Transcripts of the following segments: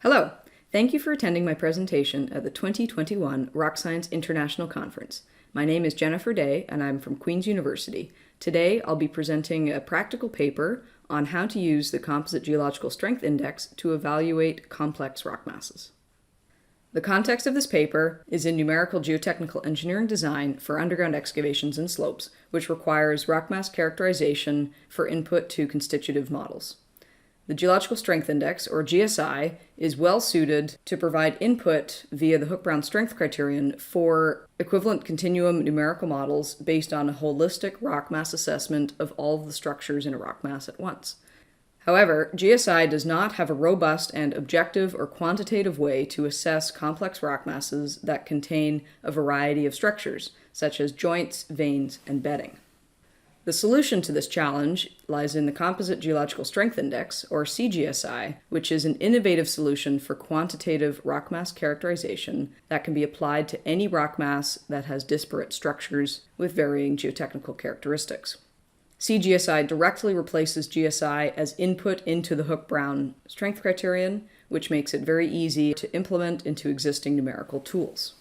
Hello! Thank you for attending my presentation at the 2021 Rocscience International Conference. My name is Jennifer Day and I'm from Queen's University. Today I'll be presenting a practical paper on how to use the Composite Geological Strength Index to evaluate complex rock masses. The context of this paper is in numerical geotechnical engineering design for underground excavations and slopes, which requires rock mass characterization for input to constitutive models. The Geological Strength Index, or GSI, is well suited to provide input via the Hooke-Brown strength criterion for equivalent continuum numerical models based on a holistic rock mass assessment of all of the structures in a rock mass at once. However, GSI does not have a robust and objective or quantitative way to assess complex rock masses that contain a variety of structures, such as joints, veins, and bedding. The solution to this challenge lies in the Composite Geological Strength Index, or CGSI, which is an innovative solution for quantitative rock mass characterization that can be applied to any rock mass that has disparate structures with varying geotechnical characteristics. CGSI directly replaces GSI as input into the Hooke-Brown strength criterion, which makes it very easy to implement into existing numerical tools.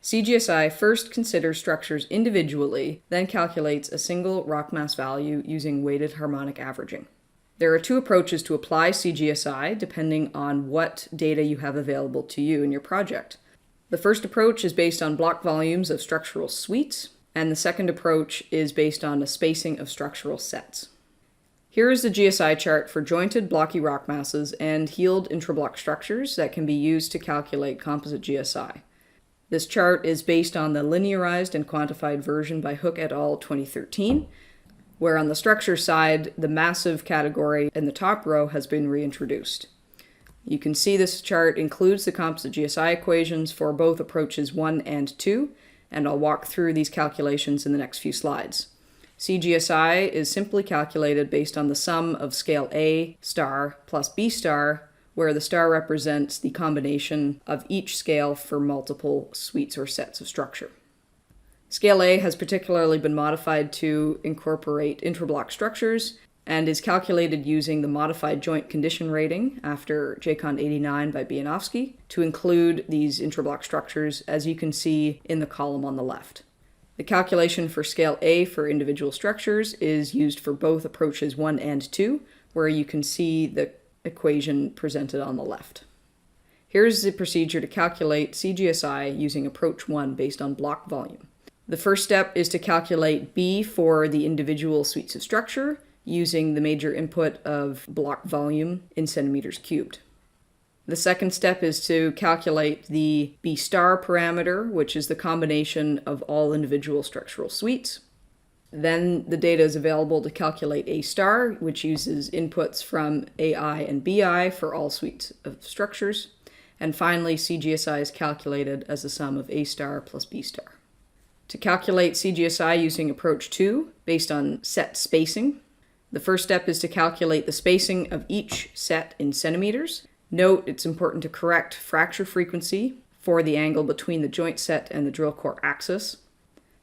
CGSI first considers structures individually, then calculates a single rock mass value using weighted harmonic averaging. There are two approaches to apply CGSI depending on what data you have available to you in your project. The first approach is based on block volumes of structural suites, and the second approach is based on a spacing of structural sets. Here is the GSI chart for jointed blocky rock masses and heeled intrablock structures that can be used to calculate composite GSI. This chart is based on the linearized and quantified version by Hooke et al. 2013, where on the structure side, the massive category in the top row has been reintroduced. You can see this chart includes the composite GSI equations for both approaches 1 and 2, and I'll walk through these calculations in the next few slides. CGSI is simply calculated based on the sum of scale A star plus B star, where the star represents the combination of each scale for multiple suites or sets of structure. Scale A has particularly been modified to incorporate intrablock structures and is calculated using the modified joint condition rating after JCON 89 by Bianowski to include these intrablock structures, as you can see in the column on the left. The calculation for scale A for individual structures is used for both approaches 1 and 2, where you can see the equation presented on the left. Here's the procedure to calculate CGSI using approach 1 based on block volume. The first step is to calculate B for the individual suites of structure using the major input of block volume in centimeters cubed. The second step is to calculate the B star parameter, which is the combination of all individual structural suites. Then the data is available to calculate A star, which uses inputs from AI and BI for all suites of structures. And finally, CGSI is calculated as the sum of A star plus B star. To calculate CGSI using approach 2, based on set spacing, the first step is to calculate the spacing of each set in centimeters. Note it's important to correct fracture frequency for the angle between the joint set and the drill core axis.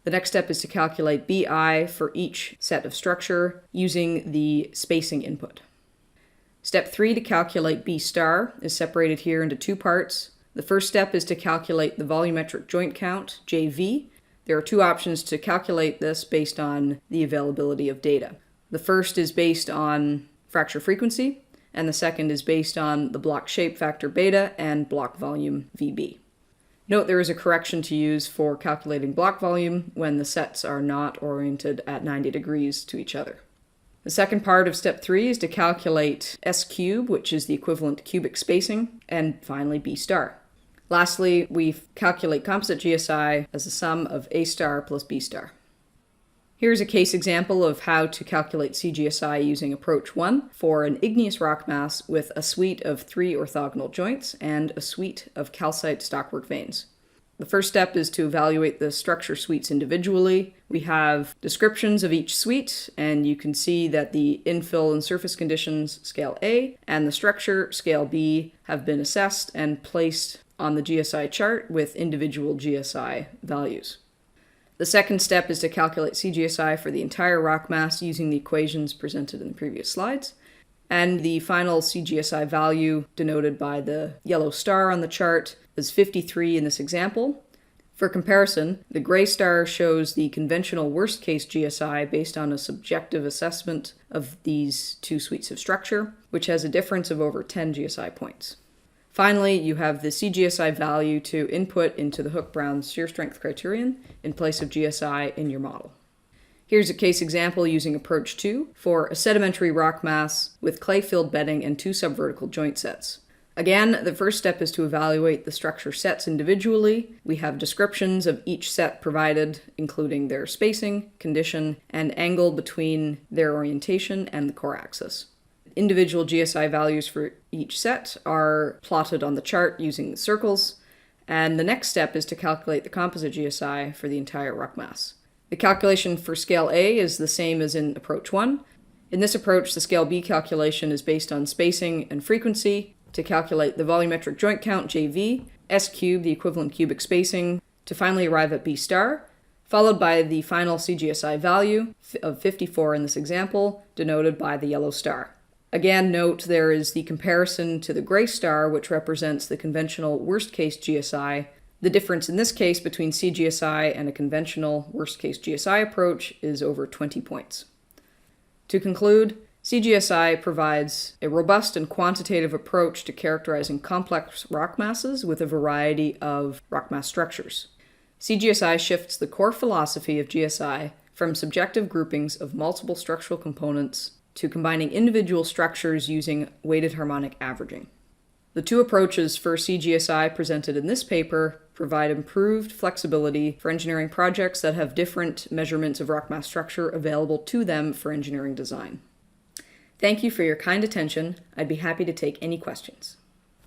The next step is to calculate BI for each set of structure using the spacing input. Step 3 to calculate B star is separated here into two parts. The first step is to calculate the volumetric joint count, JV. There are two options to calculate this based on the availability of data. The first is based on fracture frequency, and the second is based on the block shape factor beta and block volume VB. Note there is a correction to use for calculating block volume when the sets are not oriented at 90 degrees to each other. The second part of step 3 is to calculate S cube, which is the equivalent cubic spacing, and finally B star. Lastly, we calculate composite GSI as the sum of A star plus B star. Here's a case example of how to calculate CGSI using approach 1 for an igneous rock mass with a suite of 3 orthogonal joints and a suite of calcite stockwork veins. The first step is to evaluate the structure suites individually. We have descriptions of each suite, and you can see that the infill and surface conditions, scale A, and the structure, scale B, have been assessed and placed on the GSI chart with individual GSI values. The second step is to calculate CGSI for the entire rock mass using the equations presented in the previous slides. And the final CGSI value, denoted by the yellow star on the chart, is 53 in this example. For comparison, the gray star shows the conventional worst-case GSI based on a subjective assessment of these two suites of structure, which has a difference of over 10 GSI points. Finally, you have the CGSI value to input into the Hook-Brown shear strength criterion in place of GSI in your model. Here's a case example using approach 2 for a sedimentary rock mass with clay-filled bedding and 2 subvertical joint sets. Again, the first step is to evaluate the structure sets individually. We have descriptions of each set provided, including their spacing, condition, and angle between their orientation and the core axis. Individual GSI values for each set are plotted on the chart using the circles, and the next step is to calculate the composite GSI for the entire rock mass. The calculation for scale A is the same as in approach 1. In this approach, the scale B calculation is based on spacing and frequency to calculate the volumetric joint count, JV, S cubed, the equivalent cubic spacing, to finally arrive at B star, followed by the final CGSI value of 54 in this example, denoted by the yellow star. Again, note there is the comparison to the gray star, which represents the conventional worst-case GSI. The difference in this case between CGSI and a conventional worst-case GSI approach is over 20 points. To conclude, CGSI provides a robust and quantitative approach to characterizing complex rock masses with a variety of rock mass structures. CGSI shifts the core philosophy of GSI from subjective groupings of multiple structural components to combining individual structures using weighted harmonic averaging. The two approaches for CGSI presented in this paper provide improved flexibility for engineering projects that have different measurements of rock mass structure available to them for engineering design. Thank you for your kind attention. I'd be happy to take any questions.